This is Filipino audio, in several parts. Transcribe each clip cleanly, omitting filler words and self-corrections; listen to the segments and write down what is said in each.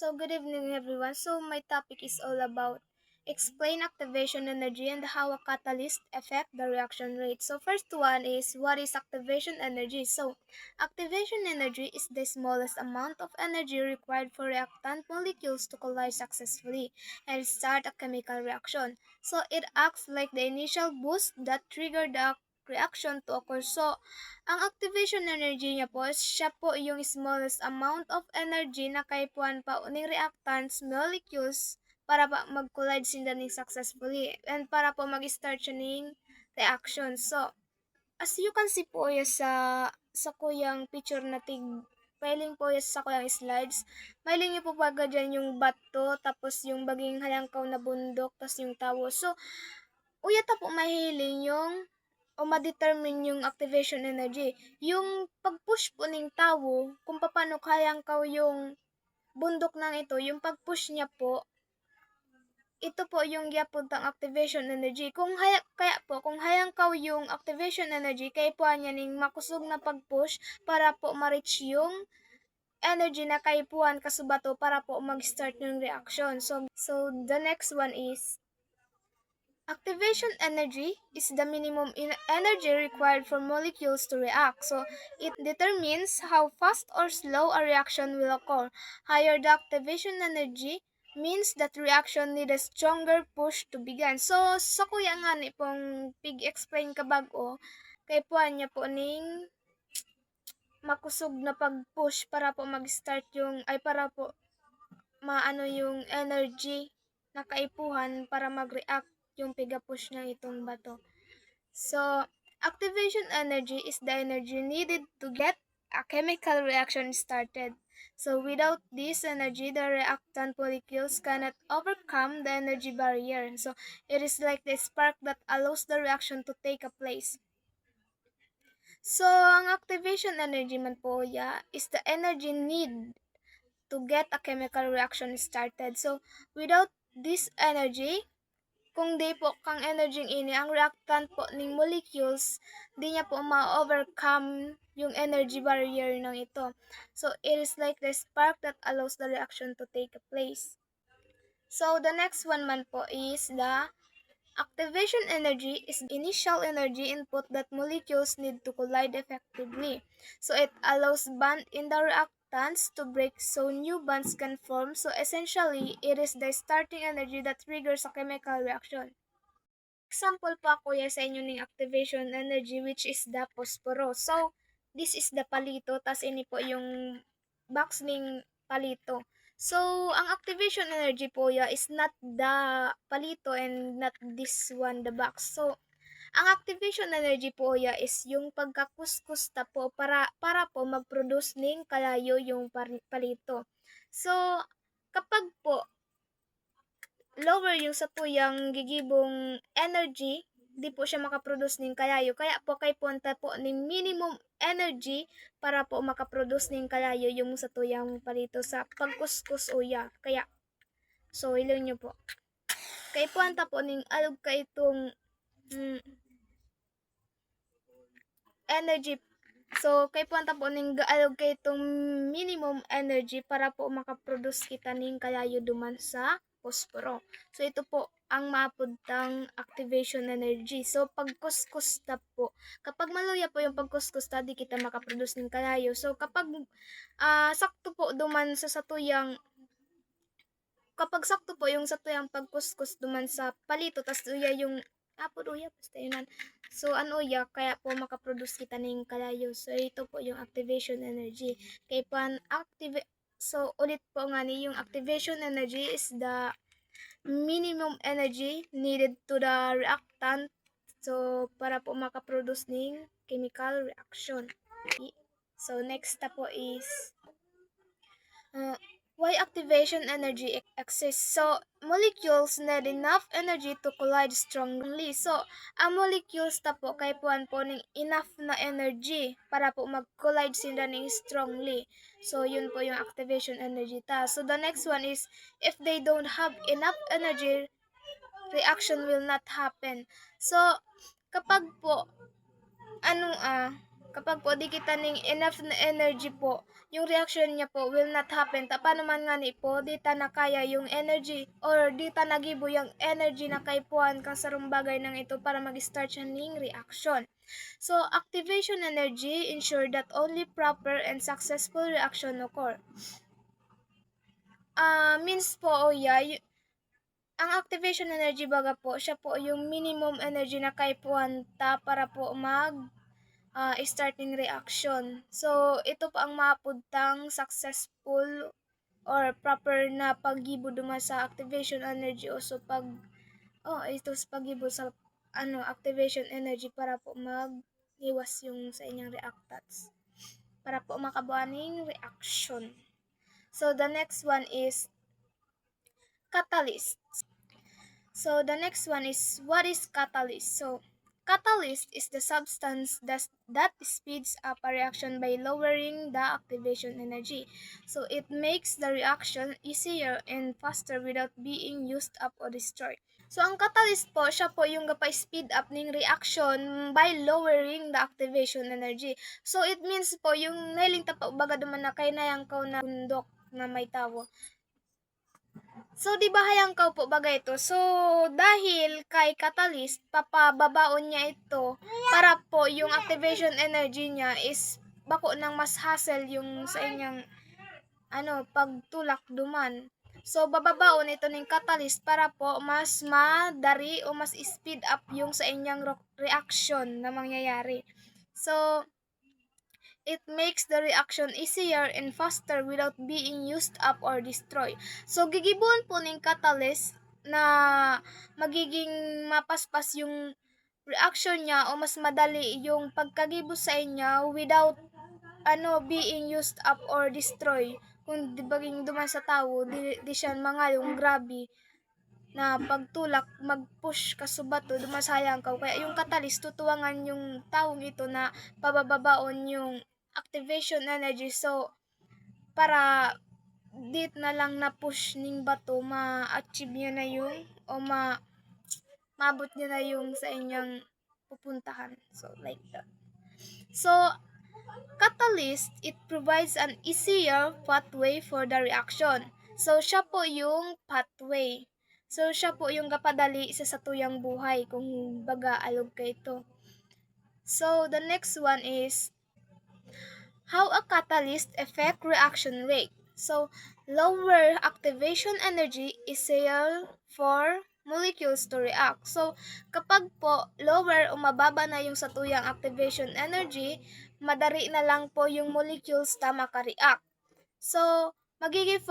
So good evening everyone. So my topic is all about explain activation energy and how a catalyst affect the reaction rate. So first one is what is activation energy? So activation energy is the smallest amount of energy required for reactant molecules to collide successfully and start a chemical reaction. So it acts like the initial boost that triggered the reaction to occur. So ang activation energy niya po, siya po yung smallest amount of energy na kaipuan pa uning reactants molecules para pa mag-collide sila ning successfully and para po mag-start siya ning reaction. So, as you can see po ya sa kuyang picture na pailing po ya sa kuyang slides, mailing niyo po baga dyan yung bato, tapos yung baging halangkaw na bundok, tapos yung tawo. So, uyata po mahiling yung o ma-determine yung activation energy. Yung pag-push po ng tao, kung paano kayang yung bundok ng ito, yung pag-push niya po, ito po yung giapuntang activation energy. Kung hayang kaw yung activation energy, kaya po niya ning makusog na pag-push para po ma-reach yung energy na kaipuan kasubato para po mag-start yung reaction. So the next one is activation energy is the minimum energy required for molecules to react. So, it determines how fast or slow a reaction will occur. Higher the activation energy means that reaction need a stronger push to begin. So, sa kuya nga ni pong pig-explain kabago, kay puan niya po ning makusog na pag-push para po mag-start para po maano yung energy na kaipuhan para mag-react yung piga-push na itong bato. So, activation energy is the energy needed to get a chemical reaction started. So, without this energy, the reactant molecules cannot overcome the energy barrier. So, it is like the spark that allows the reaction to take a place. So, ang activation energy man po is the energy need to get a chemical reaction started. So, without this energy, kung di po kang energy ini, ang reactant po ng molecules, di niya po ma-overcome yung energy barrier ng ito. So, it is like the spark that allows the reaction to take place. So, the next one man po is the activation energy is initial energy input that molecules need to collide effectively. So, it allows bond in the reactants to break so new bonds can form. So, essentially, it is the starting energy that triggers a chemical reaction. Example po ako sa inyo ng activation energy which is the phosphorus. So, this is the palito, tas ini po yung box ng palito. So, ang activation energy po is not the palito and not this one, the box. So, ang activation energy po is yung pagkakuskus ta po para po mag-produce ng kalayo yung palito. So, kapag po lower yung sa tuyang gigibong energy, di po siya makaproduce ng kalayo. Kaya po kay punta po ng minimum energy para po makaproduce ng kalayo yung sa tuyang palito sa pagkuskus uya. Kaya, so ilaw nyo po. Kay punta po ng alog ka itong energy. So, kay punta po ng gaalog kay itong minimum energy para po makaproduce kita ng kalayo duman sa posporo. So, ito po ang mapuntang activation energy. So, pagkuskus ta po. Kapag maluya po yung pagkuskus ta, di kita makaproduce ng kalayo. So, kapag sakto po duman sa satuyang kapag sakto po yung satuyang pagkuskus duman sa palito, tas uya yung uya, basta yun. So, kaya po makaproduce kita ng kalayo. So, ito po yung activation energy. Kaya so, ulit po nga ni yung activation energy is the minimum energy needed to the reactant. So, para po makaproduce ng chemical reaction. So, next na po is why activation energy exists. So, molecules need enough energy to collide strongly. So, ang molecules ta po kay puan po ng enough na energy para po mag-collide sila ng strongly. So, yun po yung activation energy ta. So, the next one is, if they don't have enough energy, reaction will not happen. So, kapag po, kapag po di kita ning enough na energy po, yung reaction niya po will not happen. Paano man nga ni po, di ta na kaya yung energy or di ta nagibo yung energy na kaipuan kang sarong bagay ng ito para mag-start siya ning reaction. So, activation energy ensure that only proper and successful reaction occur. Means po ang activation energy baga po, siya po yung minimum energy na kaipuan ta para po starting reaction. So, ito po ang mapudtang successful or proper na paggibo duman sa activation energy o so ito sa paggibo sa activation energy para po mag-iwas yung sa inyong reactants. Para po makabuaning reaction. So, the next one is catalyst. So the next one is, what is catalyst? So catalyst is the substance that speeds up a reaction by lowering the activation energy. So it makes the reaction easier and faster without being used up or destroyed. So ang catalyst po, siya po yung gapa-speed up ning reaction by lowering the activation energy. So it means po yung nailing tapa baga duman na kay nayang kaw na bundok na may tawo. So, di ba hayang ka po bagay ito? So, dahil kay catalyst, papababaon niya ito para po yung activation energy niya is bako nang mas hassle yung sa inyang pagtulak duman. So, bababaon ito ng catalyst para po mas madari o mas speed up yung sa inyang reaction na mangyayari. So, it makes the reaction easier and faster without being used up or destroyed. So, gigibon po ng catalyst na magiging mapaspas yung reaction niya o mas madali yung pagkagibo sa inyo without being used up or destroy. Kung baging duman sa tao, di siya mga yung grabe na pagtulak, mag-push kasubato, dumasayang ka. Kaya yung catalyst, tutuwangan yung taong ito na pabababaon yung activation energy. So, para dit na lang na push ning bato, ma-achieve niya na yung o maabot niya na yung sa inyong pupuntahan. So, like that. So, catalyst, it provides an easier pathway for the reaction. So, siya po yung pathway. So, siya po yung kapadali sa satuyang buhay kung baga alog ka ito. So, the next one is how a catalyst affect reaction rate. So, lower activation energy is essential for molecules to react. So, kapag po lower o mababa na yung satuyang activation energy, madari na lang po yung molecules na makareact. So, magiging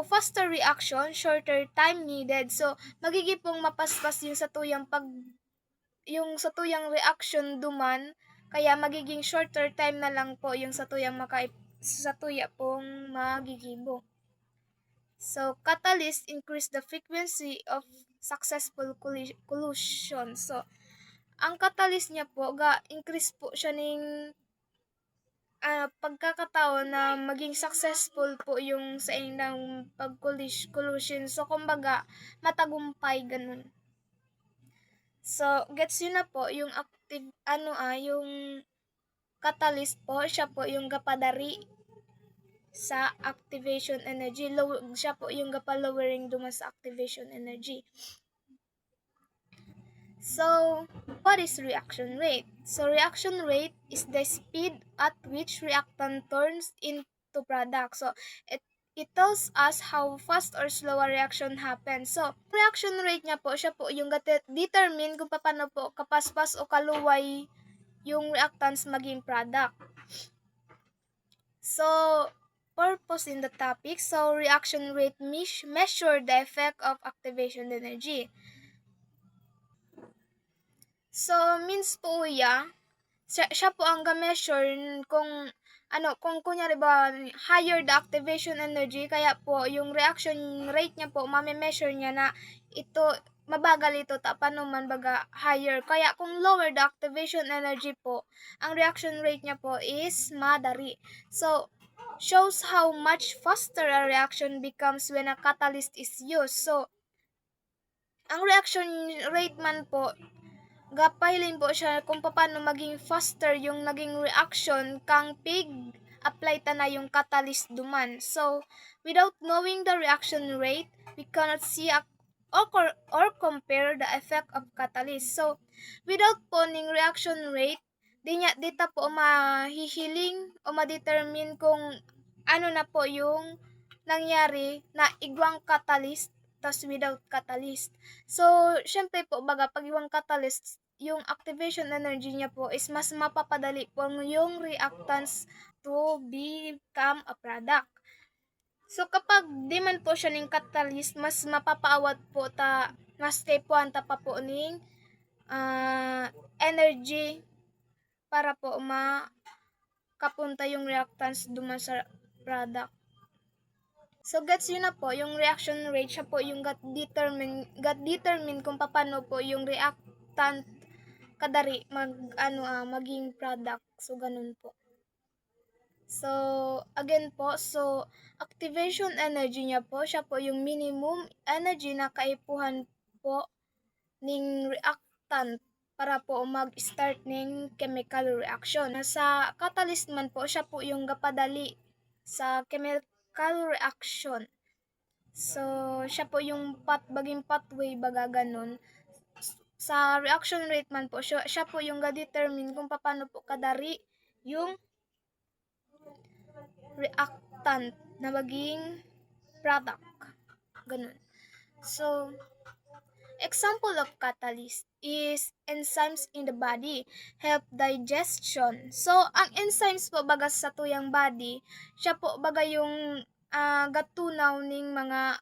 faster reaction, shorter time needed. So, magiging pong mapaspas yung satuyang reaction duman, kaya magiging shorter time na lang po yung satuya pong magigibo. So, catalyst increase the frequency of successful collision. So, ang catalyst niya po, increase po siya ng pagkakataon na maging successful po yung sa inyong pag-collision. So, kumbaga, matagumpay, ganun. So, gets yun na po, yung yung catalyst po, siya po yung gapadari sa activation energy. Siya po yung gapa-lowering duman sa activation energy. So, what is reaction rate? So, reaction rate is the speed at which reactant turns into product. So, it tells us how fast or slow a reaction happens. So, reaction rate niya po, siya po yung determine kung paano po kapaspas o kaluway yung reactants maging product. So, purpose in the topic. So, reaction rate measure the effect of activation energy. So, means po siya po ang ga-measure kung kunyari ba higher the activation energy, kaya po yung reaction rate niya po mame-measure niya na ito mabagal ito paano man baga higher. Kaya kung lower the activation energy po, ang reaction rate niya po is madari. So, shows how much faster a reaction becomes when a catalyst is used. So, ang reaction rate man po gapailin po siya kung paano maging faster yung naging reaction kang pig apply ta na yung catalyst duman. So, without knowing the reaction rate, we cannot see or compare the effect of catalyst. So, without po ning reaction rate, di ta po mahihiling o ma-determine kung ano na po yung nangyari na igwang catalyst tas without catalyst. So, syempre po, baga, pag iwang catalyst, yung activation energy niya po is mas mapapadali po yung reactants to become a product. So, kapag di man po siya ning catalyst, mas mapapaawat po mas kay puanta pa po ning energy para po makapunta yung reactants duman sa product. So, gets yun na po, yung reaction rate, siya po yung determine kung paano po yung reactant kadari maging product. So, ganun po. So, again po, activation energy niya po, siya po yung minimum energy na kaipuhan po ning reactant para po mag-start ning chemical reaction. Sa catalyst man po, siya po yung gapadali sa chemical reaction. So, siya po yung baging pathway baga ganun. Sa reaction rate man po, siya po yung ga-determine kung paano po kadari yung reactant na maging product. Ganun. So, example of catalyst is enzymes in the body help digestion. So, ang enzymes po baga sa tuyang body, siya po baga yung gatunaw ning mga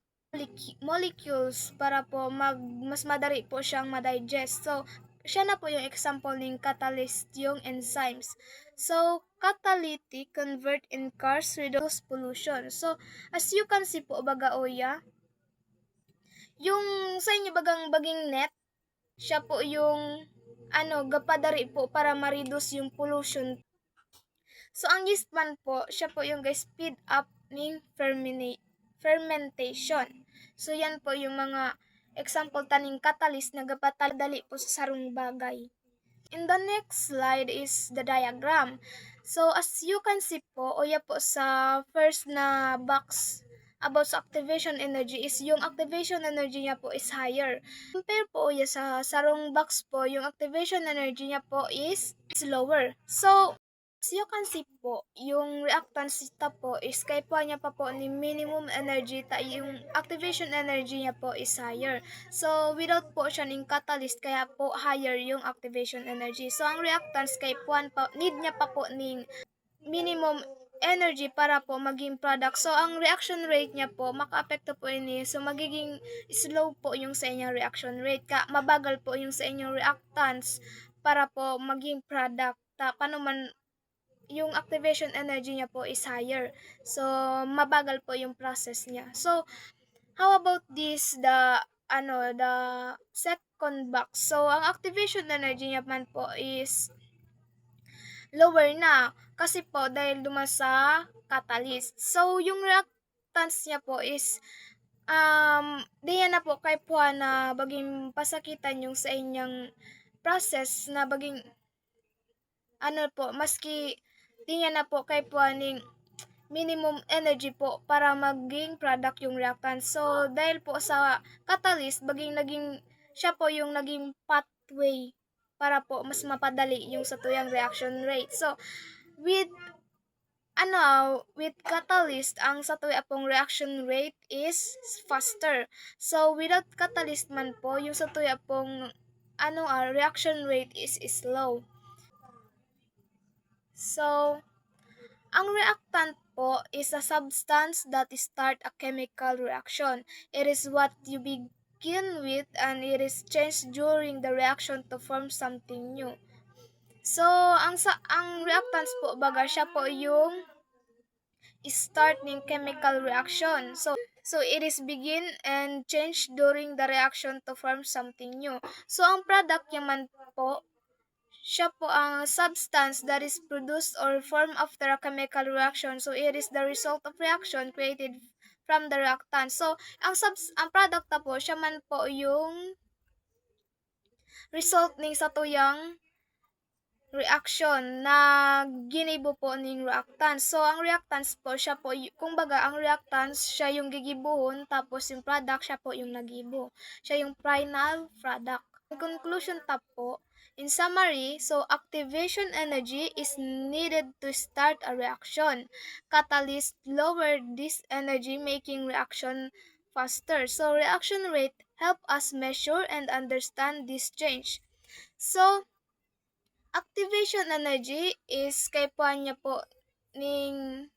molecules para po mas madari po siyang ma-digest. So, siya na po yung example ng catalyst, yung enzymes. So, catalytic convert in cars reduce pollution. So, as you can see po, baga oya, yung sa inyo baging net, siya po yung gapadari po para ma-reduce yung pollution. So, ang yeast man po, siya po yung speed up ng fermentation. So, yan po yung mga example taning catalyst na gapadali po sa sarong bagay. In the next slide is the diagram. So, as you can see po, oya po sa first na box about sa activation energy is yung activation energy niya po is higher. Compare po oya sa sarong box po, yung activation energy niya po is lower. So, as you can see po, yung reactance po is kay po niya pa po ni minimum energy yung activation energy niya po is higher. So, without po siya ning catalyst, kaya po higher yung activation energy. So, ang reactance kay puan pa, need niya pa po ning minimum energy para po maging product. So, ang reaction rate niya po, maka-apekto po ini. So, magiging slow po yung sa inyong reaction rate. Mabagal po yung sa inyong reactants para po maging product. Paano man yung activation energy niya po is higher. So, mabagal po yung process niya. So, how about this, the second box. So, ang activation energy niya man po is lower na kasi po dahil duman sa catalyst. So, yung reactance niya po is diyan na po kay po na baging pasakitan yung sa inyong process na baging po, maski diyan na po kay po ning minimum energy po para maging product yung reactant. So, dahil po sa catalyst, naging siya po yung naging pathway para po mas mapadali yung sa tuyang reaction rate. So, with catalyst, ang sa tuya pong reaction rate is faster. So, without catalyst man po, yung sa tuya pong reaction rate is slow. So, ang reactant po is a substance that start a chemical reaction. It is what you begin with and it is changed during the reaction to form something new. So, ang reactants po baga siya po yung start ng chemical reaction. So it is begin and change during the reaction to form something new. So, ang product naman po, siya po ang substance that is produced or formed after a chemical reaction. So, it is the result of reaction created from the reactant. So, ang product na po, siya man po yung result ning satuyang reaction na ginibo po ning reactants. So ang reactants po siya po kumbaga ang reactants siya yung gigibuhon tapos yung product siya po yung nagibo. Siya yung final product. In conclusion po, in summary, so activation energy is needed to start a reaction. Catalyst lower this energy making reaction faster. So reaction rate help us measure and understand this change. So activation energy is kay puan niya po ning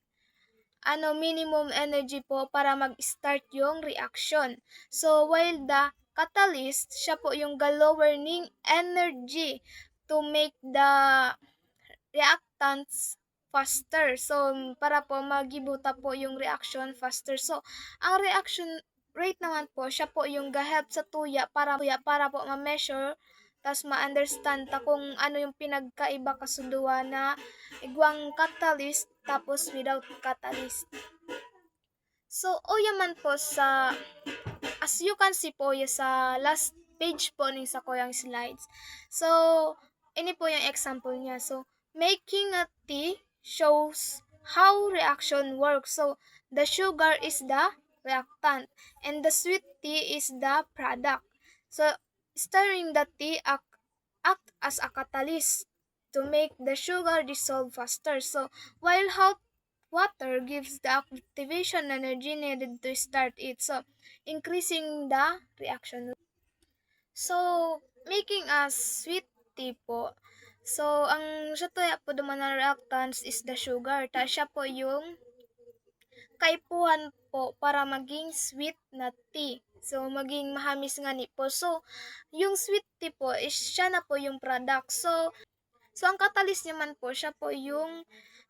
minimum energy po para mag-start yung reaction. So while the catalyst, siya po yung lower ning energy to make the reactants faster. So para po magibuta po yung reaction faster. So ang reaction rate naman po, siya po yung ga-help sa tuya para po ma-measure tas ma-understand ta kung ano yung pinagkaiba kasunduan na igwang catalyst tapos without catalyst. So, yaman po sa, as you can see po sa last page po ning sa koyang slides. So, ini po yung example niya. So, making a tea shows how reaction works. So, the sugar is the reactant and the sweet tea is the product. So, stirring the tea act as a catalyst to make the sugar dissolve faster. So, while hot water gives the activation energy needed to start it. So, increasing the reaction. So, making a sweet tea po. So, ang satuya po naman ng reactants is the sugar. Ta siya po yung kaipuhan po para maging sweet na tea. So, maging mahamis nga ni po. So, yung sweet tea po is siya na po yung product. So ang catalyst naman po, siya po yung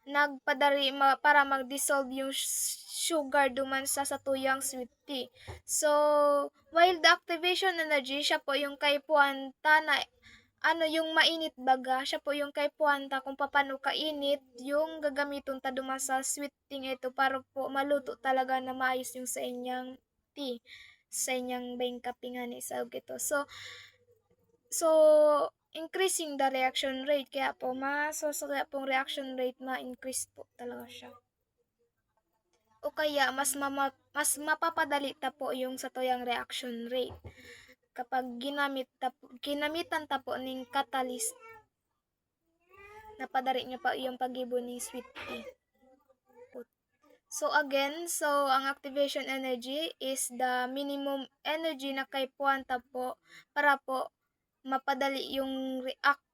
nagpadari para mag-dissolve yung sugar duman sa satuyang sweet tea. So, while the activation energy, siya po yung kaipuhan ta na yung mainit baga, siya po yung kaipuhan ta kung paano kainit yung gagamiton ta duman sa sweet tea ito para po maluto talaga na maayos yung sa inyang tea, sa inyang bengkapingan sa ito. So, increasing the reaction rate. Kaya po, kaya pong reaction rate ma-increase po talaga siya. O kaya, mas mapapadali ta po yung satuyang reaction rate kapag ginamitan ta po ning catalyst napadari niya pa yung pagibo ni sweet tea. So again, ang activation energy is the minimum energy na kaipuhan ta po para po mapadali yung react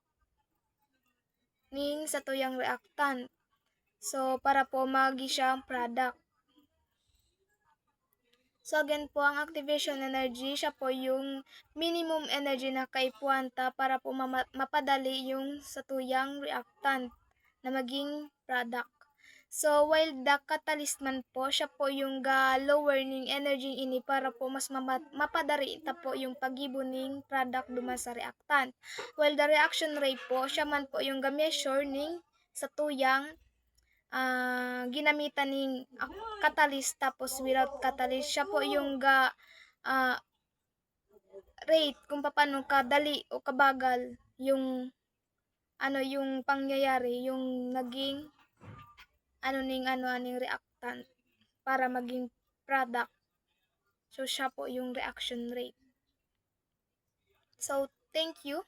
ning satuyang reactant. So para po magi siyang product. So again po, ang activation energy, siya po yung minimum energy na kaipuhan ta para po mapadali yung satuyang reactant na maging product. So while the catalyst man po, siya po yung lower ning energy ini para po mas mapadari ta po yung pagibo ning product duman sa reactant. While the reaction rate po, siya man po yung ga-measure ning satuyang ginamitan ning catalyst tapos without catalyst, siya po yung rate kung paano kadali o kabagal yung yung pangyayari, yung naging aning reactant para maging product. So siya po yung reaction rate. So thank you.